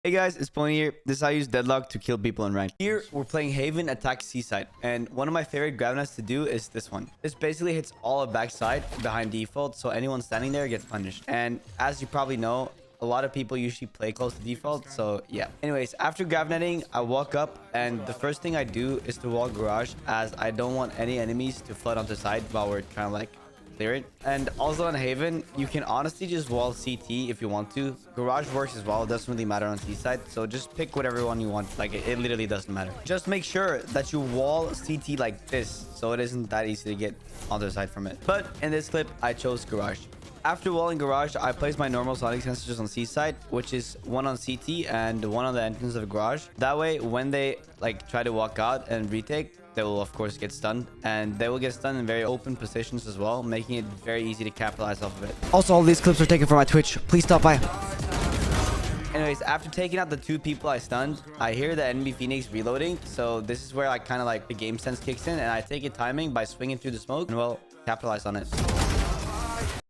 Hey guys, it's Pony here. This is how I use Deadlock to kill people in rank. Here, we're playing Haven Attack Seaside, and one of my favorite Granite to do is this one. This basically hits all of backside behind default, so anyone standing there gets punished. And as you probably know, a lot of people usually play close to default, so yeah. Anyways, after gravnetting, I walk up, and the first thing I do is to wall garage, as I don't want any enemies to flood onto side while we're trying to like clear it. And also on Haven, you can honestly just wall CT if you want to. Garage works as well. It doesn't really matter on Seaside, so just pick whatever one you want. Like it literally doesn't matter. Just make sure that you wall CT like this, so it isn't that easy to get on the side from it. But in this clip, I chose garage. After walling garage, I place my normal sonic sensors on Seaside, which is one on CT and one on the entrance of garage. That way, when they like try to walk out and retake, they will of course get stunned, and they will get stunned in very open positions as well, making it very easy to capitalize off of it. Also, all these clips are taken from my Twitch. Please stop by. Anyways, after taking out the two people I stunned, I hear the enemy Phoenix reloading, so this is where I kind of like the game sense kicks in, and I take it timing by swinging through the smoke and well, capitalize on it.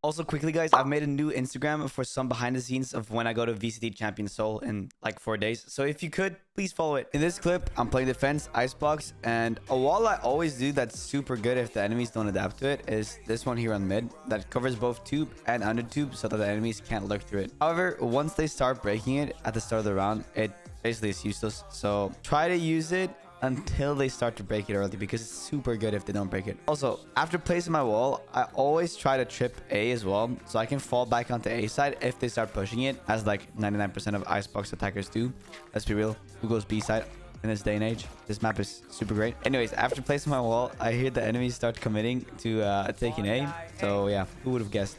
Also, quickly guys, I've made a new Instagram for some behind the scenes of when I go to VCT Champion Seoul in like 4 days. So if you could, please follow it. In this clip, I'm playing defense, Icebox, and a wall I always do that's super good if the enemies don't adapt to it is this one here on mid that covers both tube and under tube so that the enemies can't lurk through it. However, once they start breaking it at the start of the round, it basically is useless. So try to use it until they start to break it early, because it's super good if they don't break it. Also, after placing my wall, I always try to trip A as well, so I can fall back onto A side if they start pushing it, as like 99% of Icebox attackers do. Let's be real, who goes B side in this day and age? This map is super great. Anyways, after placing my wall, I hear the enemies start committing to taking A, so yeah, who would have guessed?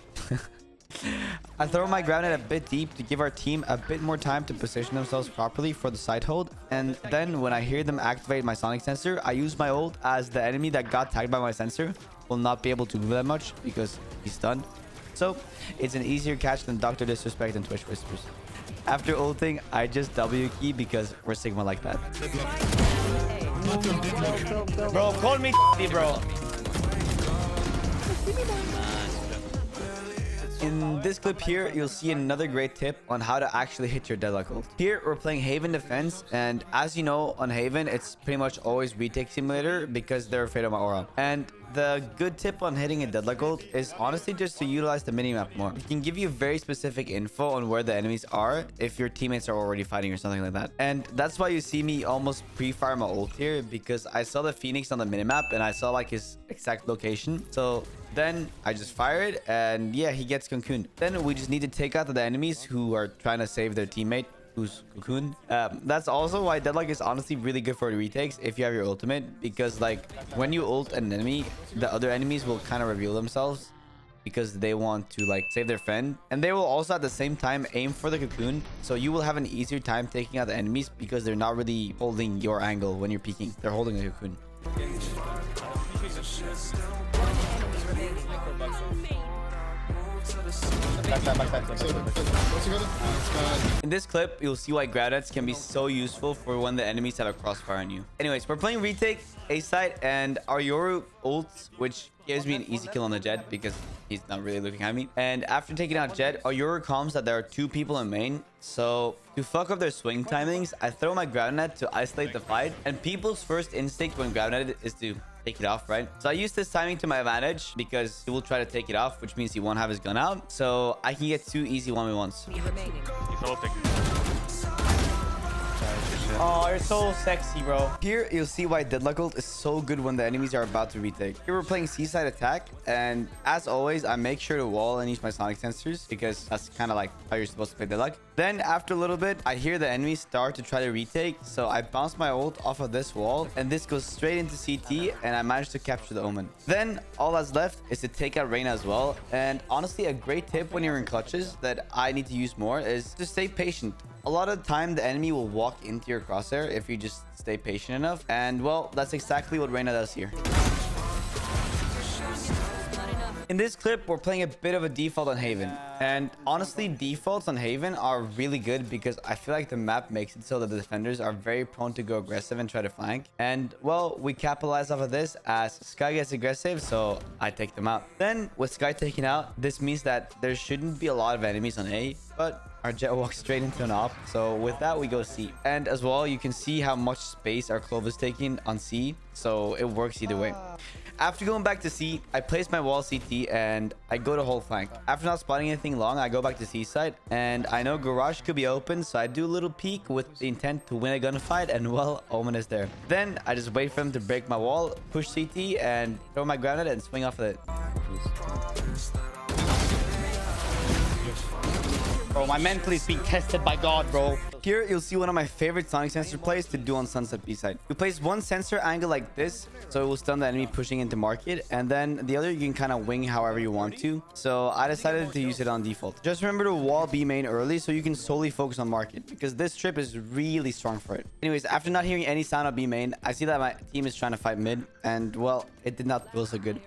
I throw my Granite a bit deep to give our team a bit more time to position themselves properly for the side hold, and then when I hear them activate my sonic sensor, I use my ult, as the enemy that got tagged by my sensor will not be able to move that much because he's stunned. So it's an easier catch than Dr. Disrespect and Twitch Whispers. After ulting, I just W key because we're Sigma like that. Bro, call me bro. In this clip here, you'll see another great tip on how to actually hit your Deadlock ult. Here, we're playing Haven defense, and as you know, on Haven, it's pretty much always retake simulator because they're afraid of my aura. And the good tip on hitting a Deadlock ult is honestly just to utilize the minimap more. It can give you very specific info on where the enemies are if your teammates are already fighting or something like that. And that's why you see me almost pre-fire my ult here, because I saw the Phoenix on the minimap and I saw like his exact location. So then I just fire it, and yeah, he gets cocooned. Then we just need to take out the enemies who are trying to save their teammate who's cocooned. That's also why Deadlock is honestly really good for retakes if you have your ultimate, because like when you ult an enemy, the other enemies will kind of reveal themselves because they want to like save their friend, and they will also at the same time aim for the cocoon, so you will have an easier time taking out the enemies because they're not really holding your angle when you're peeking. They're holding the cocoon. In this clip, you'll see why Granites can be so useful for when the enemies have a crossfire on you. Anyways, we're playing retake A side, and our Yoru ults, which gives me an easy kill on the Jet because he's not really looking at me. And after taking out Jet, our Yoru calms that there are two people in main. So to fuck up their swing timings, I throw my Granite to isolate the fight. And people's first instinct when Granite is to take it off, right? So I use this timing to my advantage because he will try to take it off, which means he won't have his gun out. So I can get two easy 1v1s. Oh, you're so sexy, bro. Here, you'll see why Deadlock ult is so good when the enemies are about to retake. Here, we're playing Seaside attack, and as always, I make sure to wall and use my sonic sensors because that's kind of like how you're supposed to play Deadlock. Then, after a little bit, I hear the enemies start to try to retake, so I bounce my ult off of this wall, and this goes straight into CT, and I managed to capture the Omen. Then, all that's left is to take out Reyna as well, and honestly, a great tip when you're in clutches that I need to use more is to stay patient. A lot of the time, the enemy will walk into your crosshair if you just stay patient enough. And, well, that's exactly what Reyna does here. In this clip, we're playing a bit of a default on Haven. And honestly, defaults on Haven are really good because I feel like the map makes it so that the defenders are very prone to go aggressive and try to flank. And, well, we capitalize off of this as Sky gets aggressive, so I take them out. Then, with Sky taken out, this means that there shouldn't be a lot of enemies on A, but Our jet walks straight into an op. So with that, we go C. And as well, you can see how much space our clove is taking on C. So it works either way. After going back to C, I place my wall CT and I go to whole flank. After not spotting anything long, I go back to C side and I know garage could be open, so I do a little peek with the intent to win a gunfight, and well, Omen is there. Then I just wait for him to break my wall, push CT and throw my granite and swing off of it. Bro, my mental is being tested by God, bro. Here, you'll see one of my favorite sonic sensor plays to do on Sunset B side. You place one sensor angle like this, so it will stun the enemy pushing into market, and then the other you can kind of wing however you want to. So I decided to use it on default. Just remember to wall B main early so you can solely focus on market, because this trip is really strong for it. Anyways, after not hearing any sound of B main, I see that my team is trying to fight mid, and well, it did not feel so good.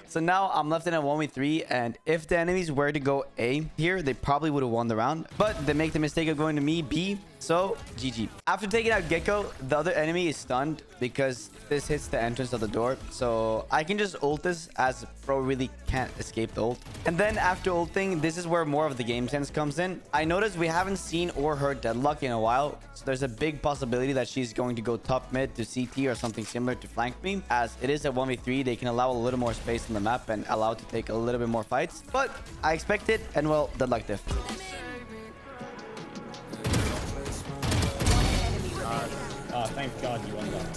So now I'm left in a 1v3, and if the enemies were to go A here, they probably would have won the round. But they make the mistake of going to me B, so GG. After taking out Gecko, the other enemy is stunned because this hits the entrance of the door. So I can just ult this, as bro really can't escape the ult. And then after ulting, this is where more of the game sense comes in. I noticed we haven't seen or heard Deadlock in a while, so there's a big possibility that she's going to go top mid to CT or something similar to flank me. As it is a 1v3, they can allow a little more space on the map and allow to take a little bit more fights. But I expect it, and well, Deadlock diff. Oh, thank God you won that.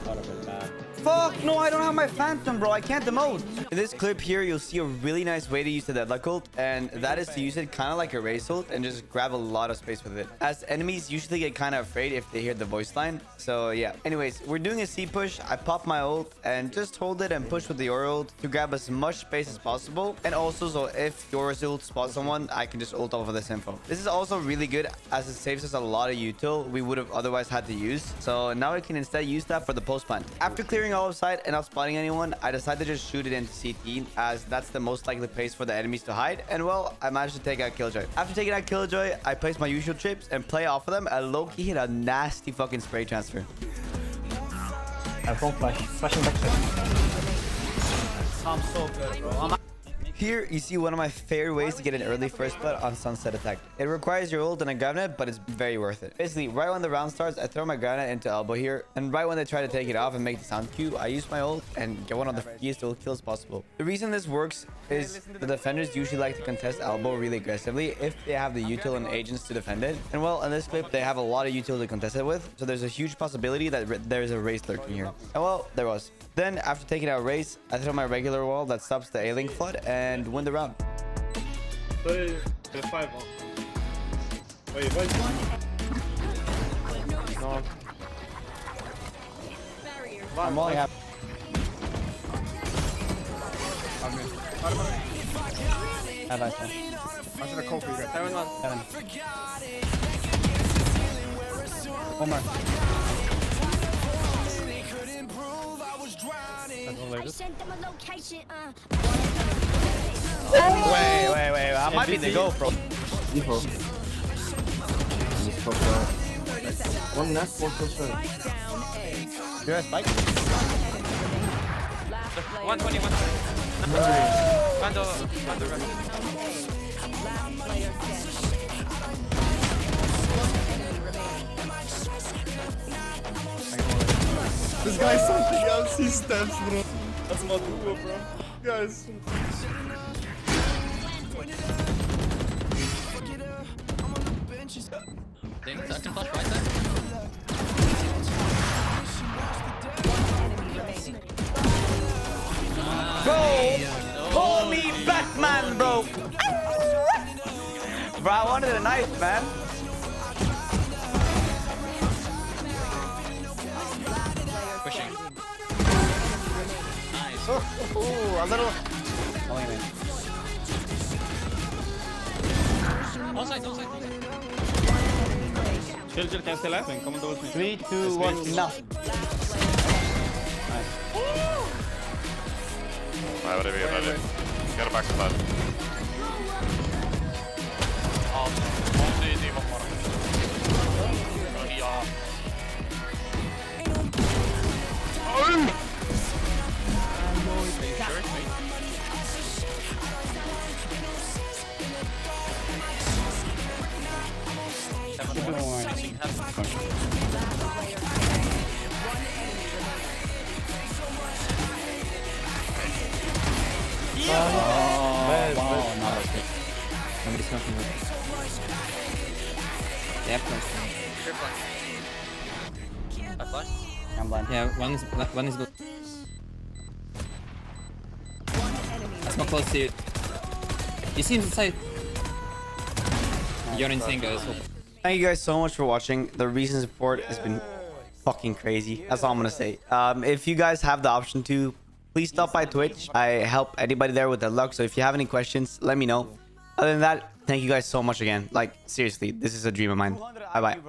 Thought of it bad. Fuck, no, I don't have my phantom, bro. I can't demote. In this clip here, you'll see a really nice way to use the Deadlock ult, and that is to use it kind of like a race ult and just grab a lot of space with it, as enemies usually get kind of afraid if they hear the voice line. So yeah, anyways, we're doing a C push. I pop my ult and just hold it and push with the Yoru ult to grab as much space as possible, and also so if Yoru's ult spots someone, I can just ult off of this info. This is also really good as it saves us a lot of util we would have otherwise had to use, so now we can instead use that for the post plant. After clearing all of side and not spotting anyone, I decided to just shoot it into CT, as that's the most likely place for the enemies to hide, and well, I managed to take out Killjoy. After taking out Killjoy, I place my usual trips and play off of them, and low-key hit a nasty fucking spray transfer. I won't flash. Flashing back. I'm so good, bro. Here, you see one of my favorite ways to get an early first blood on Sunset attack. It requires your ult and a granite, but it's very worth it. Basically, right when the round starts, I throw my granite into elbow here, and right when they try to take it off and make the sound cue, I use my ult and get one of the freest ult kills possible. The reason this works is the defenders usually like to contest elbow really aggressively if they have the util and agents to defend it. And well, in this clip, they have a lot of util to contest it with, so there's a huge possibility that there's a race lurking here. And well, there was. Then, after taking out race, I throw my regular wall that stops the A-Link flood and win the round. Wait, wait. No. I'm only happy. Have nice one. I should have called for you guys. 7-1. 7. One more. Wait. I might be the GoPro. Default. One left, one close right. You're a spike? 120. This guy's something else. He steps, bro. That's my duo, bro. Guys. I can flash right there. Bro, call me Batman, bro. Bro, I wanted a knife, man. Pushing. Nice. Ooh, a little. Oh, wait a minute. Onside. Chill, can stay laughing. Come on, towards me. 3, 2, 1, now. Nej, vad det vi är ready. Get a backside. Ja, det var bara. Ja. Flashing heaven. Oh, wow, no, that's good. Nobody's smoking with. They have flash. Clear flash. I flashed. I'm blind. Yeah, one is good. That's more close to you. You see him inside. You're insane, guys. Thank you guys so much for watching. The recent support has been fucking crazy. That's all I'm gonna say. If you guys have the option to, please stop by Twitch. I help anybody there with Deadlock. So if you have any questions, let me know. Other than that, thank you guys so much again. Like, seriously, this is a dream of mine. Bye bye.